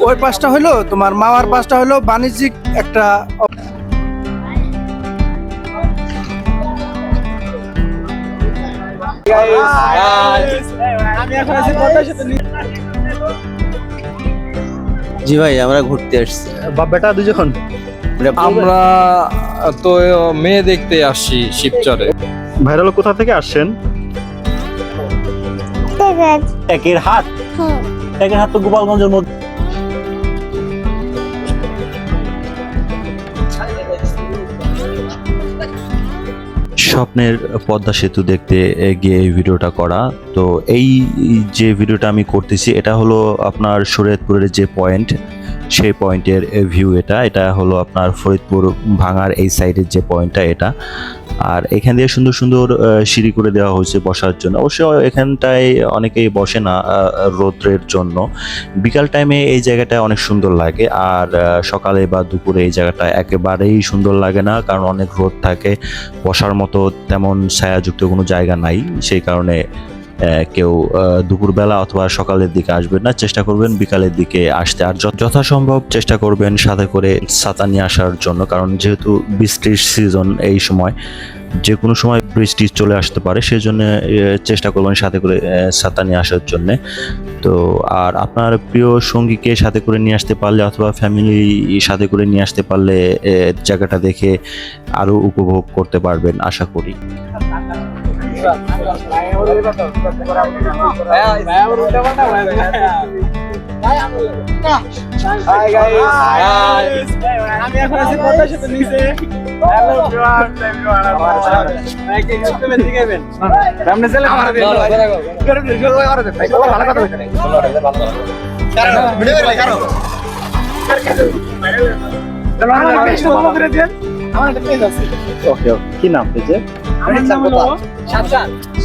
ওই পাশটা হলো তোমার মাওয়ার পাশটা হলো বাণিজ্যিক একটা জি ভাই, আমরা ঘুরতে আসছি। বাপ বেটা দুজন। আমরা তো মেয়ে দেখতে আসছি শিবচরে। ভাইরাল কোথা থেকে আসছেন? একের হাট। একের হাট তো গোপালগঞ্জের মধ্যে। স্বপ্নের পদ্মা সেতু দেখতে গিয়ে এই ভিডিওটা করা। তো এই যে ভিডিওটা আমি করতেছি এটা হলো আপনার শরীয়তপুরের যে পয়েন্ট, সেই পয়েন্টের ভিউ। এটা হলো আপনার ফরিদপুর ভাঙার এই সাইডের যে পয়েন্টটা এটা। আর এখান দিয়ে সুন্দর সুন্দর সিঁড়ি করে দেওয়া হয়েছে বসার জন্য। অবশ্য এখানটায় অনেকেই বসে না রোদ্রের জন্য। বিকাল টাইমে এই জায়গাটা অনেক সুন্দর লাগে, আর সকালে বা দুপুরে এই জায়গাটা একেবারেই সুন্দর লাগে না, কারণ অনেক রোদ থাকে, বসার মতো তেমন ছায়াযুক্ত কোনো জায়গা নাই। সেই কারণে কেউ দুপুরবেলা অথবা সকালের দিকে আসবেন না, চেষ্টা করবেন বিকালের দিকে আসতে। আর যথাসম্ভব চেষ্টা করবেন সাথে করে ছাতা নিয়ে আসার জন্য, কারণ যেহেতু বৃষ্টির সিজন, এই সময় যে কোনো সময় বৃষ্টি চলে আসতে পারে, সেই জন্য চেষ্টা করবেন সাথে করে ছাতা নিয়ে আসার জন্যে। তো আর আপনার প্রিয় সঙ্গীকে সাথে করে নিয়ে আসতে পারলে অথবা ফ্যামিলি সাথে করে নিয়ে আসতে পারলে জায়গাটা দেখে আরও উপভোগ করতে পারবেন আশা করি। কি নাম পেজে?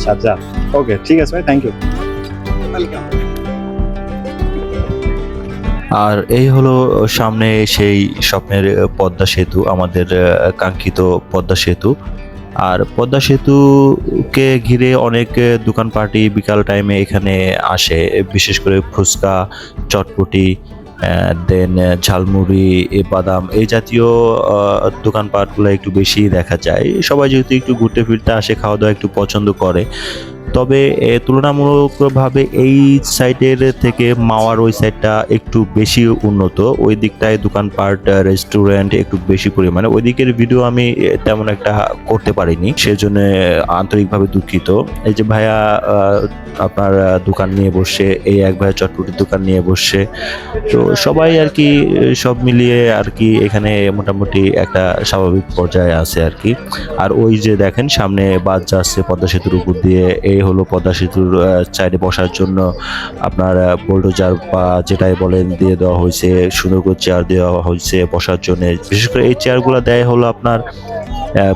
সাজ্জাদ। ওকে, ঠিক আছে ভাই, থ্যাংক ইউ। আর এই হলো সামনে সেই স্বপ্নের পদ্মা সেতু, আমাদের কাঙ্ক্ষিত পদ্মা সেতু। আর পদ্মা সেতুকে ঘিরে অনেক দোকানপাটি বিকাল টাইমে এখানে আসে, বিশেষ করে ফুচকা, চটপটি, দেন ঝালমুড়ি, বাদাম, এই জাতীয় দোকানপাটগুলো একটু বেশি দেখা যায়। সবাই যেহেতু একটু ঘুরতে ফিরতে আসে, খাওয়া দাওয়া একটু পছন্দ করে। তবে তুলনামূলকভাবে এই সাইডের থেকে মাওয়ার ওই সাইডটা একটু বেশি উন্নত। ওই দিকটায় দোকানপাট, রেস্টুরেন্ট একটু বেশি পরিমাণে। ওই দিকের ভিডিও আমি তেমন একটা করতে পারিনি, সেজন্য আন্তরিকভাবে দুঃখিত। এই যে ভাইয়া আপনার দোকান নিয়ে বসে, এই এক ভাইয়া চটপটির দোকান নিয়ে বসে। তো সবাই আর কি সব মিলিয়ে আর কি এখানে মোটামুটি একটা স্বাভাবিক পর্যায়ে আছে আর কি। আর ওই যে দেখেন সামনে বাস যাচ্ছে পদ্মা সেতুর উপর দিয়ে। এই হলো পদ্মা সেতুর সাইডে বসার জন্য আপনার বোল্ডোজার বা যেটাই বলেন দিয়ে দেওয়া হয়েছে, সুন্দর করে চেয়ার দেওয়া হয়েছে বসার জন্য। বিশেষ করে এই চেয়ারগুলো দেয় হলো আপনার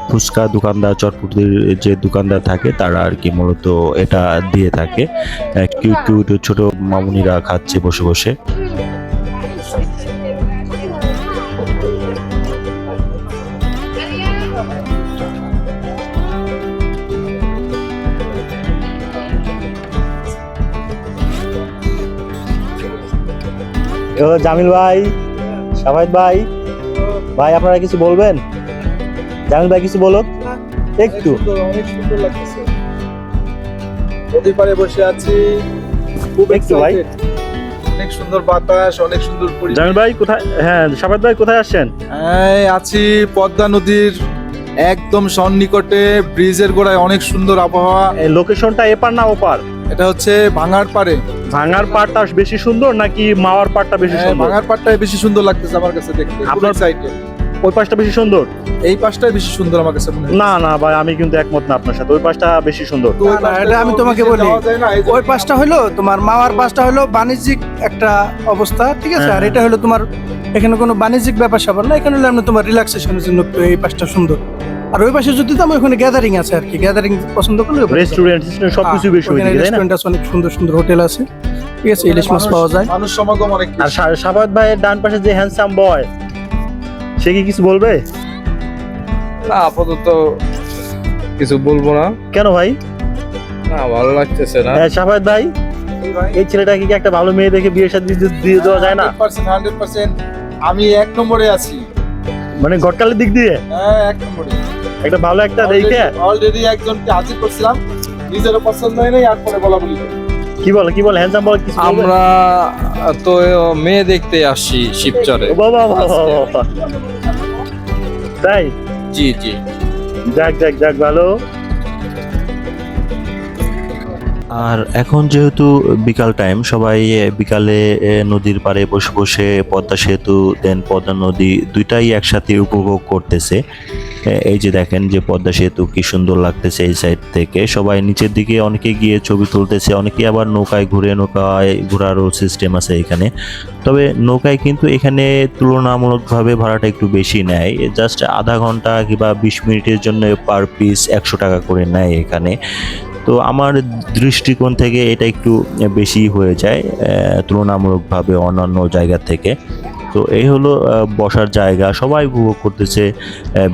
ফুচকা দোকানদার, চটপটির যে দোকানদার থাকে তারা আর কি মূলত এটা দিয়ে থাকে। কিউট কিউট ছোট মামুনিরা খাচ্ছে বসে বসে। জামিল ভাই, শাবাদ ভাই, ভাই আপনারা কিছু বলবেন? জামিল ভাই কিছু বলো একটু। অনেক সুন্দর লাগতেছে, নদীর পাড়ে বসে আছি, খুব একটু ভাই। অনেক সুন্দর বাতাস, অনেক সুন্দর পরিবেশ। জামিল ভাই কোথায়? হ্যাঁ, শাবাদ ভাই কোথায় আসছেন? আছি পদ্মা নদীর একদম সন্নিকটে, ব্রিজের গোড়ায়, অনেক সুন্দর আবহাওয়া। এই লোকেশনটা এপার না ওপার? এটা হচ্ছে ভাঙার পাড়ে। ভাঙার পাড়টা বেশি সুন্দর নাকি মাওয়ার পাড়টা বেশি সুন্দর? ভাঙার পাড়টাই বেশি সুন্দর লাগতেছে আমার কাছে দেখতে। আপনার সাইডে ওই পাশটা বেশি সুন্দর? এই পাশটাই বেশি সুন্দর আমার কাছে মনে হয়। না না ভাই, আমি কিন্তু একমত না আপনার সাথে। ওই পাশটা বেশি সুন্দর। তো ওই না, পাশটা এটা আমি তো তোমাকে নিচে বলি। যাওয়া যায় না, এই ওই পাশটা হলো তোমার মাওয়ার পাশটা হলো বাণিজ্যিক একটা অবস্থা, ঠিক আছে। আর এটা হলো তোমার এখানে কোনো বাণিজ্যিক ব্যাপার স্যাপার না, এখানে হলো এমনি তোমার রিল্যাক্সেশনের জন্য একটু এই পাশটা সুন্দর। আর ওই পাশে যদি তো আমি ওখানে গ্যাদারিং আছে আর কি, গ্যাদারিং পছন্দ করলে রেস্টুরেন্ট সবকিছু বেশি হয়ে যায়, তাই না? রেস্টুরেন্ট আছে, অনেক সুন্দর সুন্দর হোটেল আছে, ঠিক আছে। ইলিশ মাছ পাওয়া যায়। মানুষ সমাগম অনেক আর বেশি। শাবাদ ভাইয়ের ডান পাশে যে হ্যান্ডসাম বয়, সে কি কিছু বলবে? না, আপাতত কিছু বলবো না। কেন ভাই? না, ভালো লাগতেছে না। শাবাদ ভাই, এই ছেলেটাকে কি একটা ভালো মেয়ে দেখে বিয়ের সাথে দিয়ে দেওয়া যায় না? 100% আমি 1 নম্বরে আছি। মানে গটকালের দিক দিয়ে হ্যাঁ 1 নম্বরে। একটা ভালো একটা দেখে অলরেডি একজনকে হাজির করছিলাম, নিজেরও পছন্দ হয় নাই, আর পরে বলা বলি। কি বলে হ্যান্ডসাম বল কিছু বলবেন? আমরা তো মেয়ে দেখতে আসছি শিবচরে। ও বাবা বাবা, তাই? জি জি। যাক ভালো। আর এখন যেহেতু বিকাল টাইম, সবাই বিকালে নদীর পাড়ে বসে বসে পদ্মা সেতু দেন পদ্মা নদী দুইটাই একসাথে উপভোগ করতেছে। এই যে দেখেন যে পদ্মা সেতু কি সুন্দর লাগতেছে এই সাইড থেকে। সবাই নিচের দিকে অনেকে গিয়ে ছবি তুলতেছে, অনেকে আবার নৌকায় ঘোরারও সিস্টেম আছে এখানে। তবে নৌকায় কিন্তু এখানে তুলনামূলকভাবে ভাড়াটা একটু বেশি নেয়, জাস্ট আধা ঘন্টা কিংবা 20 মিনিটের জন্য পার পিস 100 টাকা করে নেয় এখানে। তো আমার দৃষ্টিকোণ থেকে এটা একটু বেশি হয়ে যায় তুলনামূলকভাবে অন্যান্য জায়গা থেকে। তো এই হলো বসার জায়গা, সবাই উপভোগ করতেছে,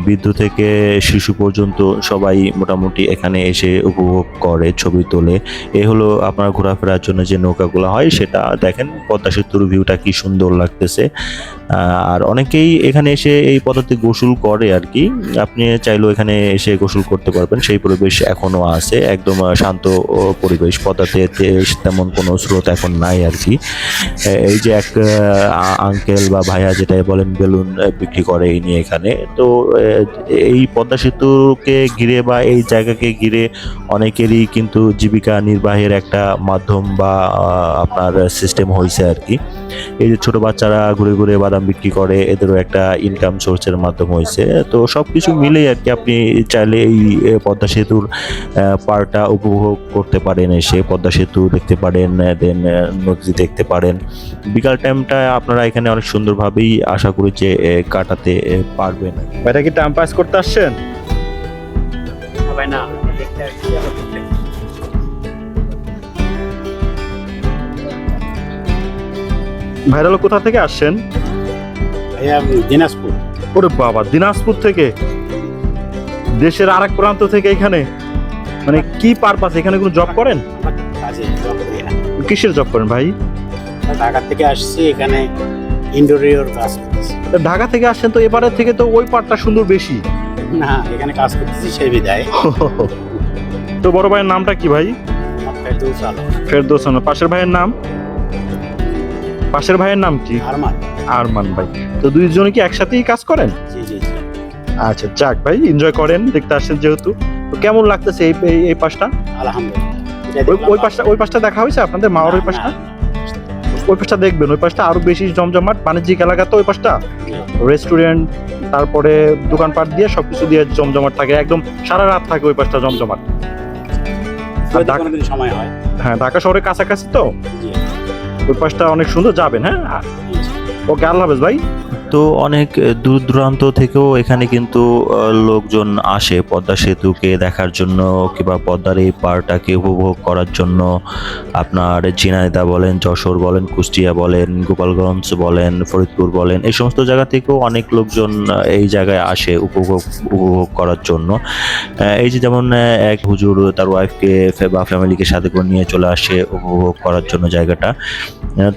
বৃদ্ধ থেকে শিশু পর্যন্ত সবাই মোটামুটি এখানে এসে উপভোগ করে, ছবি তোলে। এই হলো আপনার ঘোরাফেরার জন্য যে নৌকাগুলো হয় সেটা দেখেন, পদ্মা সেতুর ভিউটা কি সুন্দর লাগতেছে। আর অনেকেই এখানে এসে এই পদ্ধতি গোসল করে আর কি, আপনি চাইলেও এখানে এসে গোসল করতে পারবেন, সেই পরিবেশ এখনো আছে, একদম শান্ত পরিবেশ। পদ্মাতে তেমন কোনো স্রোত এখন নাই আর কি। এই যে এক আঙ্কেল বা ভাইয়া যেটাই বলেন বেলুন বিক্রি করে এই নিয়ে এখানে। তো এই পদ্মা সেতুকে ঘিরে বা এই জায়গাকে ঘিরে অনেকেরই কিন্তু জীবিকা নির্বাহের একটা মাধ্যম বা আপনার সিস্টেম হয়েছে আর কি। এই যে ছোট বাচ্চারা ঘুরে ঘুরে বাদাম বিক্রি করে, এদেরও একটা ইনকাম সোর্সের মাধ্যম হয়েছে। তো সব কিছু মিলেই আর কি আপনি চাইলে এই পদ্মা সেতুর পার্কটা উপভোগ করতে পারেন, এসে পদ্মা সেতু দেখতে পারেন, দেন নদী দেখতে পারেন। বিকাল টাইমটা আপনারা এখানে অনেক সুন্দরভাবেই আশা করি যে কাটাতে পারবেন। এটা কি টাইম পাস করতে আসছেন? ভাইরাল কোথা থেকে আসছেন? দিনাজপুর। ওরে বাবা, দিনাজপুর থেকে, দেশের আরেক প্রান্ত থেকে এখানে, মানে কি পারপাস? এখানে কোনো জব করেন? কাজে job করি না। কিসের জব করেন ভাই? ঢাকা থেকে আসছি, এখানে ইন্টেরিয়র কাজ করতেছি। ঢাকা থেকে আসছেন, তো এবারের থেকে তো ওই পার্টটা সুন্দর বেশি। না, এখানে কাজ করতেছি সেই বিদায়। তো বড় ভাইয়ের নামটা কি ভাই? ফেরদৌস আলম। ফেরদৌস আলম। পাশের ভাইয়ের নাম কি? আরমান। আরমান ভাই। তো দুইজনে কি একসাথেই কাজ করেন? জি। আচ্ছা, যাক ভাই, এনজয় করেন, দেখতে আসছেন যেহেতু। তো কেমন লাগতেছে এই পাশটা? আলহামদুলিল্লাহ। ওই পাশটা দেখা হয়েছে আপনাদের মাওয়ার? ওই পাশটা ওই পাশটা দেখবেন, ওই পাশটা আরো বেশি জমজমাট, বাণিজ্যিক এলাকা তো ওই পাশটা, রেস্টুরেন্ট তারপরে দোকানপাট দিয়ে সবকিছু দিয়ে জমজমাট থাকে, একদম সারা রাত থাকে ওই পাশটা জমজমাট। কোনোদিন সময় হয়। হ্যাঁ, ঢাকা শহরের কাছাকাছি তো, জি। ওই পাশটা অনেক সুন্দর, যাবেন। হ্যাঁ, ওকে, আল্লাহ হাফেজ ভাই। তো অনেক দূর দূরান্ত থেকেও এখানে কিন্তু লোকজন আসে পদ্মা সেতুকে দেখার জন্য কিংবা পদ্মার এই পাড়টাকে উপভোগ করার জন্য। আপনার ঝিনাইদহ বলেন, যশোর বলেন, কুষ্টিয়া বলেন, গোপালগঞ্জ বলেন, ফরিদপুর বলেন, এই সমস্ত জায়গা থেকেও অনেক লোকজন এই জায়গায় আসে উপভোগ করার জন্য। এই যে যেমন এক হুজুর তার ওয়াইফকে বা ফ্যামিলিকে সাথে করে নিয়ে চলে আসে উপভোগ করার জন্য জায়গাটা।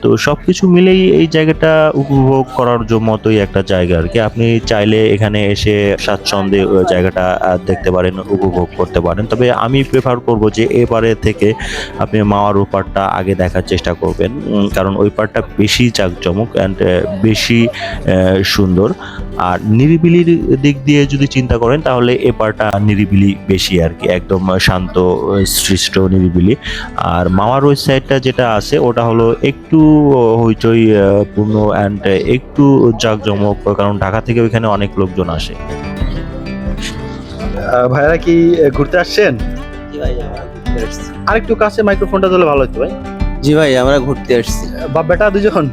তো সব কিছু মিলেই এই জায়গাটা উপভোগ করার মতোই একটা জায়গা আর কি। আপনি চাইলে এখানে এসে স্বাচ্ছন্দ্যে জায়গাটা দেখতে পারেন, উপভোগ করতে পারেন। তবে আমি প্রেফার করব যে এপারে থেকে আপনি মাওয়ার ওপারটা আগে দেখার চেষ্টা করবেন, কারণ ওই পারটা বেশি জাঁকজমক অ্যান্ড বেশি সুন্দর। আর নিরিবিলির দিক দিয়ে যদি চিন্তা করেন তাহলে এ পারটা নিরিবিলি বেশি আর কি, একদম শান্ত সৃষ্ট নিরিবিলি। আর মাওয়ার ওই সাইডটা যেটা আছে ওটা হলো একটু হইচই পূর্ণ অ্যান্ড একটু জাঁকজমক, কারণ ঢাকা থেকে ওইখানে অনেক লোকজন আসে। ভাইরা কি ঘুরতে আসছেন? জি ভাই, আমরা ঘুরতে আসছি। আরেকটু কাছে মাইক্রোফোনটা দিলে ভালো হতো ভাই। জি ভাই, আমরা ঘুরতে আসছি। বাপ বেটা দুজন?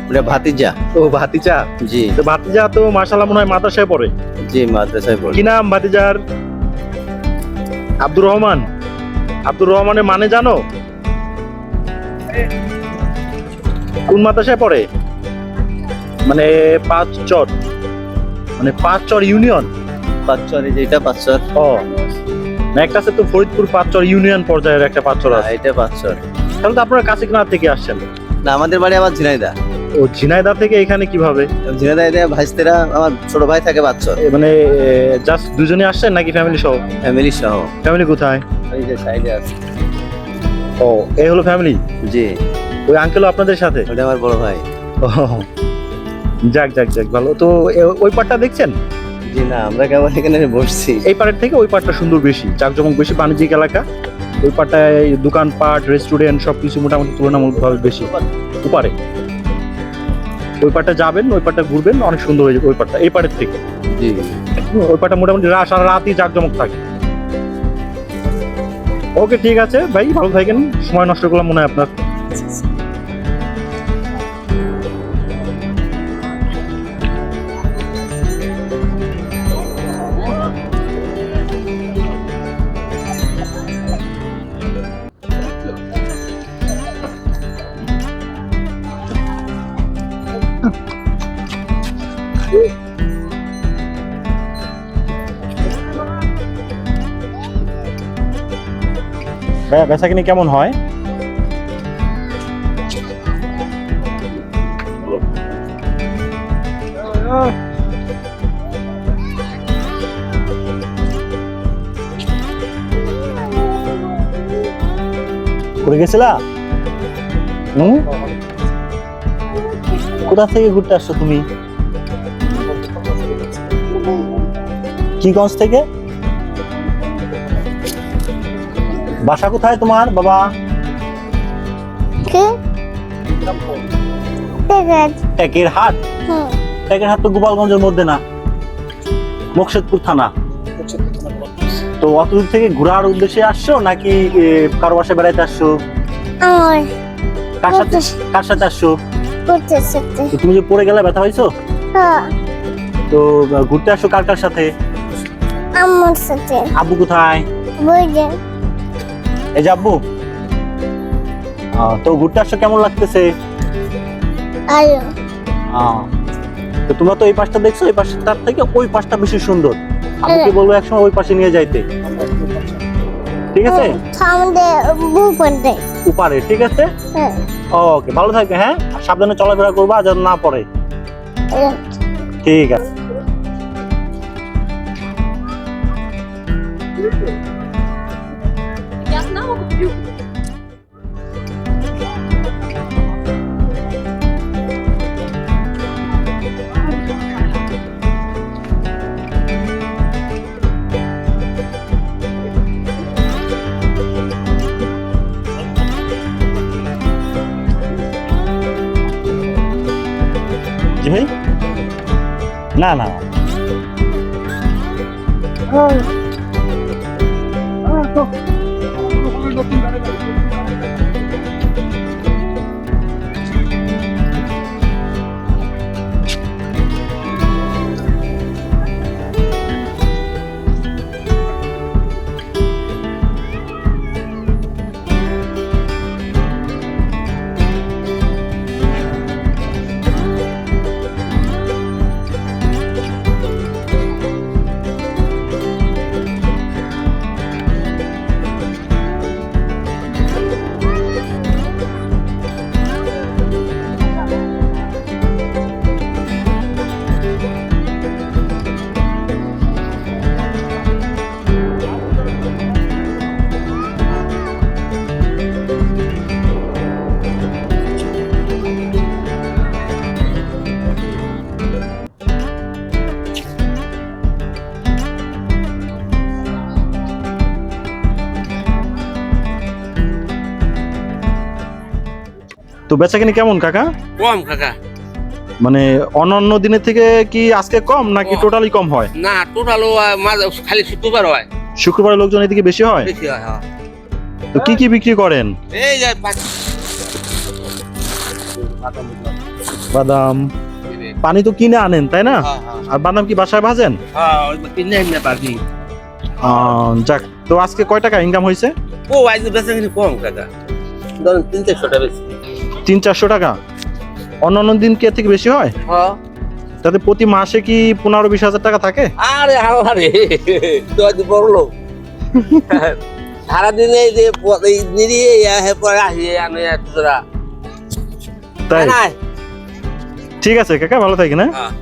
ওটা ভাতিজা। ও, ভাতিজা। জি তো ভাতিজা তো মাশাআল্লাহ মনে হয় মাদ্রাসায় পড়ে। জি, মাদ্রাসায় পড়ি। কি নাম ভাতিজার? আব্দুর রহমান। আব্দুর রহমানের মানে জানো? কোন মাদ্রাসায় পড়ে? মানে পাঁচচর ইউনিয়ন। পাঁচচর, এই যে এটা পাঁচচর। ও, না, একটা আছে তো ফরিদপুর পাঁচচর ইউনিয়ন পর্যায়ের একটা পাঁচচর আছে। এটা পাঁচচর। তাহলে তো আপনারা কাছে কিনার থেকে আসছেন। না, আমাদের বাড়ি আবার ঝিনাইদা। ও ঝিনাইদা থেকে এখানে কিভাবে? ঝিনাইদা এদের ভাইস্তেরা, আমার ছোট ভাই থাকে বাচ্চা, মানে জাস্ট দুজনে আসছেন নাকি ফ্যামিলি সহ? ফ্যামিলি সহ। ফ্যামিলি কোথায়? এই যে সাইডে আছে। ও এই হলো ফ্যামিলি। জি, ওই আঙ্কেলও আপনাদের সাথে? ওটা আমার বড় ভাই। ও, যাক যাক যাক, ভালো তো। ওই পার্টটা দেখছেন? জি না, আমরা কেবল এখানে বসছি। এই পার্টের থেকে ওই পার্টটা সুন্দর, বেশি জাঁকজমক, বেশি বাণিজ্যিক এলাকা। ওই পার্টটায় দোকানপাট, রেস্টুরেন্ট সবকিছু মোটামুটি তুলনামূলকভাবে বেশি। উপারে ওই পার্টটা যাবেন, ওই পার্টটা ঘুরবেন, অনেক সুন্দর হয়ে যাবে ওই পার্টটা এই পার্টের থেকে। জি, ওই পার্টটা মোটামুটি সারা রাতই জাঁকজমক থাকে। ওকে, ঠিক আছে ভাই, ভালো থাকেন। সময় নষ্ট করলাম মনে হয় আপনার। ভাইয়া বেচাকিনি কেমন হয়? ঘুরে গেছিলা? কোথা থেকে ঘুরতে আসছো তুমি? কি গঞ্জ থেকে? বাসা কোথায় তোমার বাবা? টেকের হাট? টেকের হাট তো গোপালগঞ্জের মধ্যে না, মুকশেদপুর থানা। তো অত দূর থেকে ঘোরার উদ্দেশ্যে আসছো নাকি কারো বাসায় বেড়াইতে আসছো? কার সাথে আসছো? তো তুমি যে পড়ে গেলে, ব্যথা হয়েছো? তো ঘুরতে আসছো কার কার সাথে? আমার সাথে। আব্বু কোথায়? এই যে আব্বু। তো ঘুরতে আসছো, কেমন লাগতেছে? তো তোমরা তো এই পাশটা দেখছো, এই পাশটার থেকে ওই পাশটা বেশি সুন্দর। আব্বুকে বলবো একসময় ওই পাশে নিয়ে যাইতে, ঠিক আছে? উপারে, ঠিক আছে? ওকে, ভালো থাকবে। হ্যাঁ, আর সাবধানে চলাফেরা করবা যেন না পড়ে। ঠিক আছে। জি ভাই, না না তো বেচাকিনি কেমন কাকা? কম কাকা। মানে অন্যান্য দিনের থেকে কি আজকে কম নাকি টোটালি কম হয়? না, টোটাল খালি শুক্রবার হয়। শুক্রবারে লোকজন এদিকে বেশি হয়? বেশি হয়, হ্যাঁ। তো কি কি বিক্রি করেন? এই যে বাদাম, পানি তো কিনে আনেন তাই না? হ্যাঁ, হ্যাঁ। আর বাদাম কি বাসায় ভাজেন? হ্যাঁ, কিনে এনে পারবি। যাক, তো আজকে কয় টাকা ইনকাম হয়েছে? ও আজ বেচাকিনি কম কাকা, ধরেন 300 টাকা বেশি। 300-400 টাকা? অন্যান্য দিন কি এর থেকে বেশি হয়? হ্যাঁ। তাতে প্রতি মাসে কি 15-20 হাজার টাকা থাকে? আরে আরে, তো আজ বড় লোক। সারাদিন এই যে এই নিরিয়ে পরে আসি আমি তোরা তাই নাই ঠিক আছে কাকা, ভালো থাকেন। হ্যাঁ হ্যাঁ।